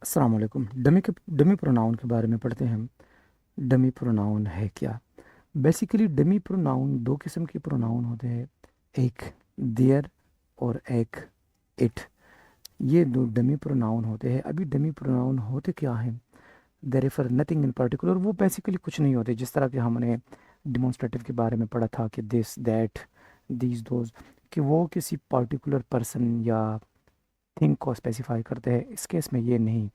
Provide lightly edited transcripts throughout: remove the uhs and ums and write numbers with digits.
अस्सलाम वालेकुम। Dummy pronoun के बारे में पढ़ते हैं हम। डमी प्रोनाउन है क्या? बेसिकली डमी प्रोनाउन दो किस्म के प्रोनाउन होते हैं, एक देयर और एक इट। ये दो डमी प्रोनाउन होते हैं। अभी डमी प्रोनाउन होते क्या हैं? They refer nothing in particular. वो बेसिकली कुछ नहीं होते, जिस तरह के हमने डिमॉन्स्ट्रेटिव के बारे में पढ़ा था कि दिस दैट दीज दोज, कि वो किसी पर्टिकुलर पर्सन या थिंग को स्पेसिफाई करते हैं। इस केस में ये नहीं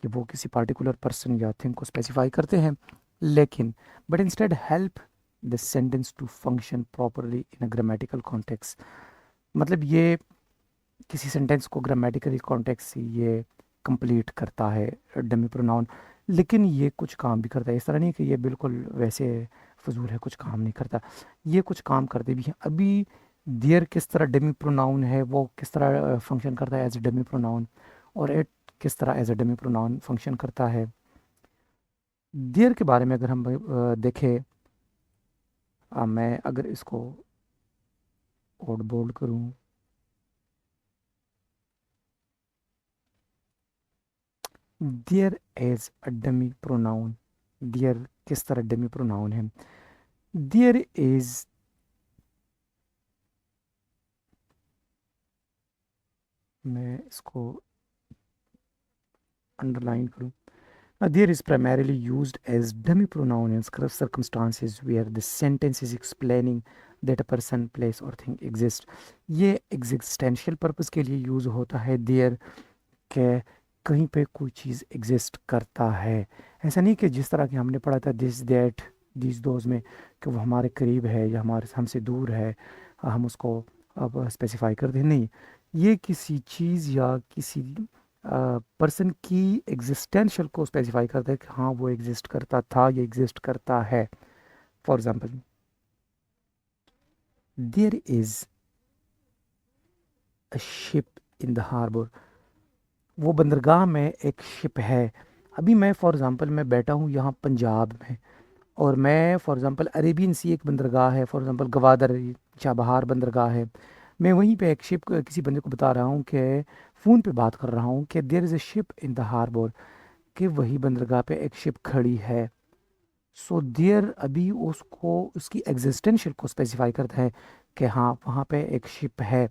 कि वो किसी पार्टिकुलर पर्सन या थिंग को स्पेसिफाई करते हैं, लेकिन but instead help the sentence to function properly in a grammatical context. मतलब ये किसी सेंटेंस को ग्रामेटिकली कॉन्टेक्स्ट से ये कंप्लीट करता है डमी प्रोनाउन। लेकिन ये कुछ काम भी करता है, इस तरह नहीं कि ये बिल्कुल वैसे फजूल है, कुछ काम नहीं करता। ये कुछ काम करते भी हैं। अभी देयर किस तरह डमी प्रोनाउन है, वो किस तरह फंक्शन करता है एज ए डमी प्रोनाउन, और इट किस तरह as a dummy pronoun function करता है। देयर के बारे में अगर हम देखें, मैं अगर इसको और बोल्ड करूँ, there as a dummy pronoun. There किस तरह डमी प्रोनाउन है? देयर इज, मैं इसको अंडरलाइन करूँ, there is primarily used as dummy pronoun in circumstances where the sentence is explaining that a person place or thing exist। ये existential purpose के लिए use होता है देयर, के कहीं पे कोई चीज़ एग्जिस्ट करता है। ऐसा नहीं कि जिस तरह की हमने पढ़ा था दिस दैट दिस दोज में, कि वो हमारे करीब है या हमारे हमसे दूर है, हम उसको अब स्पेसिफाई कर दें, नहीं। ये किसी चीज़ या किसी पर्सन की एग्जिस्टेंशियल को स्पेसिफाई करता है कि हाँ वो एग्जिस्ट करता था या एग्जिस्ट करता है। For example, there is a ship in the harbour. वो बंदरगाह में एक शिप है। अभी मैं फॉर एग्जांपल मैं बैठा हूँ यहाँ पंजाब में, और मैं फॉर एग्जांपल अरेबियन सी एक बंदरगाह है, फॉर एग्जांपल गवादर चाबहार बंदरगाह है। मैं वहीं पे एक शिप किसी बंदे को बता रहा हूँ कि फ़ोन पे बात कर रहा हूँ कि there is a ship in the harbour, कि वही बंदरगाह पे एक शिप खड़ी है। सो देयर अभी उसको उसकी एग्जिस्टेंशियल को स्पेसिफाई करता है कि हाँ वहाँ पे एक शिप है।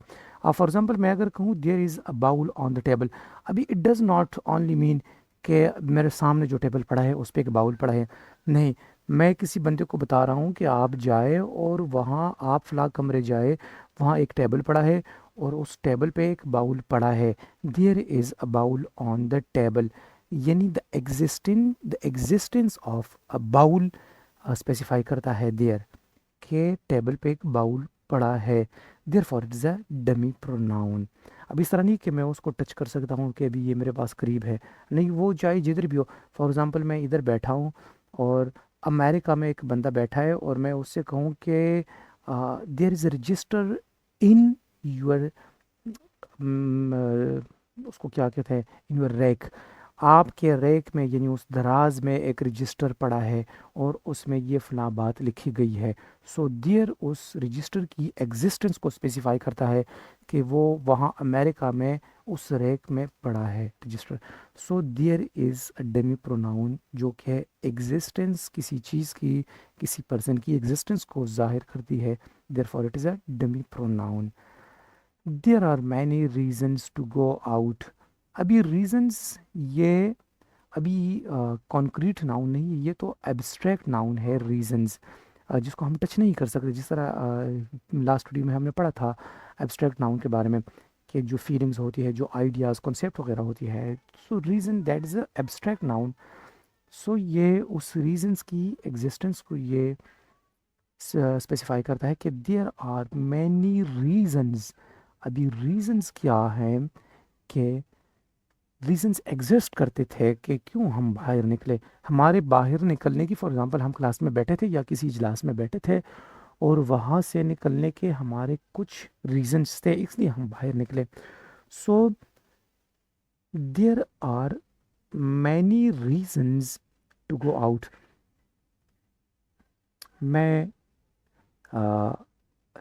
फॉर एग्जांपल मैं अगर कहूँ there is a bowl on the table, अभी it does not only mean कि मेरे सामने जो टेबल पड़ा है उस पर एक बाउल पड़ा है, नहीं। मैं किसी बंदे को बता रहा हूँ कि आप जाए और वहाँ आप फला कमरे जाए, वहाँ एक टेबल पड़ा है और उस टेबल पे एक बाउल पड़ा है। There is a bowl on the table, यानी the existence of a bowl specify करता है देयर, के टेबल पे एक बाउल पड़ा है। Therefore it is a dummy pronoun. अब इस तरह नहीं कि मैं उसको टच कर सकता हूँ कि अभी ये मेरे पास करीब है, नहीं, वो चाहे जिधर भी हो। फॉर एग्जांपल मैं इधर बैठा हूँ और अमेरिका में एक बंदा बैठा है, और मैं उससे कहूँ कि there is a register in your, उसको क्या कहते हैं, इन योर रैक, आपके रैक में यानी उस दराज में एक रजिस्टर पड़ा है और उसमें ये फ़लाँ बात लिखी गई है। सो देयर उस रजिस्टर की एग्जिस्टेंस को स्पेसिफाई करता है कि वो वहाँ अमेरिका में उस रैक में पड़ा है register. So there is a dummy pronoun, जो कि एग्जिस्टेंस किसी चीज़ की, किसी पर्सन की एग्जिस्टेंस को जाहिर करती है। Therefore it is a dummy pronoun. There are many reasons to go out. अभी रीजंस ये अभी कॉन्क्रीट नाउन नहीं है, ये तो एब्स्ट्रैक्ट नाउन है रीजंस, जिसको हम टच नहीं कर सकते। जिस तरह लास्ट वीडियो में हमने पढ़ा था एब्स्ट्रैक्ट नाउन के बारे में, कि जो फीलिंग्स होती है, जो आइडियाज़ कॉन्सेप्ट वगैरह होती है, so reason that is a abstract noun. So ये उस रीजंस की एग्जिस्टेंस को ये स्पेसिफाई करता है कि देयर आर मैनी रीजंस। अभी रीजंस क्या है, कि रीजंस एग्जिस्ट करते थे कि क्यों हम बाहर निकले। हमारे बाहर निकलने की, फॉर एग्जांपल हम क्लास में बैठे थे या किसी इजलास में बैठे थे, और वहाँ से निकलने के हमारे कुछ रीजंस थे, इसलिए हम बाहर निकले। So there are many reasons to go out. मैं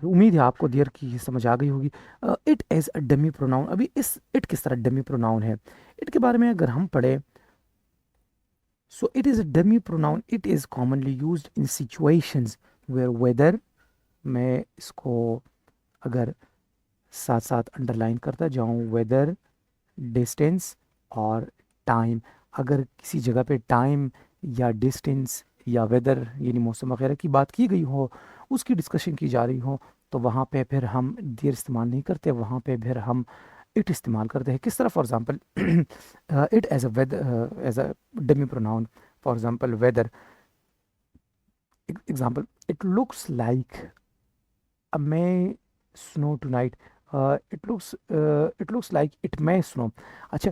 उम्मीद है आपको देयर की समझ आ गई होगी। It as a dummy pronoun, अभी इस इट किस तरह डमी प्रोनाउन है, इट के बारे में अगर हम पढ़े, so it is a dummy pronoun, it is commonly used in situations where weather, मैं इसको अगर साथ साथ अंडरलाइन करता जाऊं, वेदर, डिस्टेंस और टाइम, अगर किसी जगह पे टाइम या डिस्टेंस या वेदर यानी मौसम वगैरह की बात की गई हो, उसकी डिस्कशन की जा रही हो, तो वहाँ पे फिर हम देयर इस्तेमाल नहीं करते, वहाँ पे फिर हम इट इस्तेमाल करते हैं। किस तरह, for example it as a weather, as a dummy pronoun, for example weather, example, it looks like a may snow tonight, it looks like it may snow. अच्छा,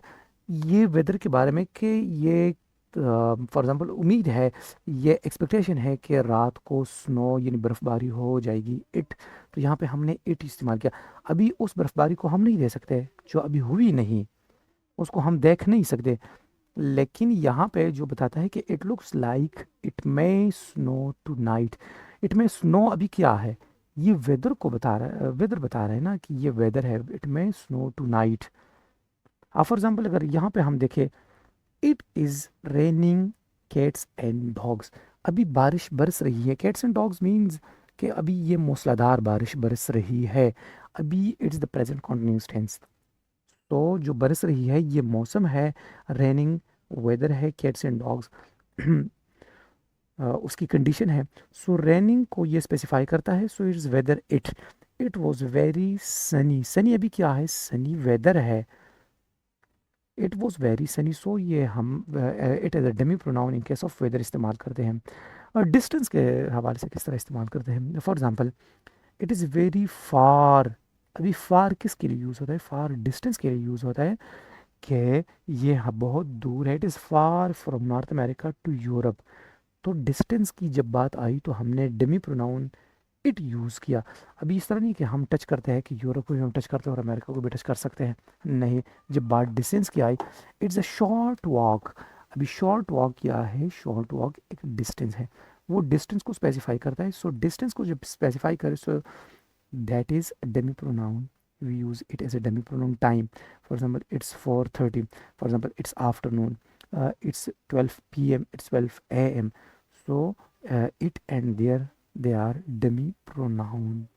ये वेदर के बारे में कि ये फॉर एग्जांपल उम्मीद है, ये एक्सपेक्टेशन है कि रात को स्नो यानी बर्फ़बारी हो जाएगी, इट, तो यहाँ पे हमने इट इस्तेमाल किया। अभी उस बर्फ़बारी को हम नहीं दे सकते जो अभी हुई नहीं, उसको हम देख नहीं सकते, लेकिन यहाँ पे जो बताता है कि it looks like it may snow tonight, it may snow अभी क्या है, ये वेदर को बता रहा है, वेदर बता रहा है ना कि ये वेदर है, it may snow tonight. अब फॉर एग्जाम्पल अगर यहाँ पे हम देखें, it is raining cats and dogs, अभी बारिश बरस रही है, कैट्स एंड डॉग्स मीन्स कि अभी ये मूसलाधार बारिश बरस रही है, अभी it's the present continuous tense, तो जो बरस रही है ये मौसम है, रेनिंग वेदर है, कैट्स एंड डॉग्स उसकी कंडीशन है। सो रेनिंग को ये स्पेसिफाई करता है, so it's weather it, it was very sunny, sunny अभी क्या है, सनी वेदर है, it was very sunny, so ये हम it as a dummy pronoun in case of weather इस्तेमाल करते हैं। और डिस्टेंस के हवाले से किस तरह इस्तेमाल करते हैं, for example, it is very far, अभी फार किसके लिए यूज़ होता है, फार डिस्टेंस के लिए यूज़ होता है कि ये बहुत दूर है, it is far from North America to Europe, तो डिस्टेंस की जब बात आई तो हमने डेमी प्रोनाउन इट यूज़ किया। अभी इस तरह नहीं कि हम टच करते हैं कि यूरोप को भी हम टच करते हैं और अमेरिका को भी टच कर सकते हैं, नहीं, जब बात डिस्टेंस की आई, इट्स अ शॉर्ट वॉक, अभी शॉर्ट वॉक क्या है, शॉर्ट वॉक एक डिस्टेंस है, वो डिस्टेंस को स्पेसिफाई करता है, सो डिस्टेंस को जब स्पेसिफाई करे, so that is Demi pronoun, we use it as a demi pronoun time. For example, it's 4:30, for example it's afternoon, it's 12 p.m., it's 12 a.m. So it and there, they are demi pronoun.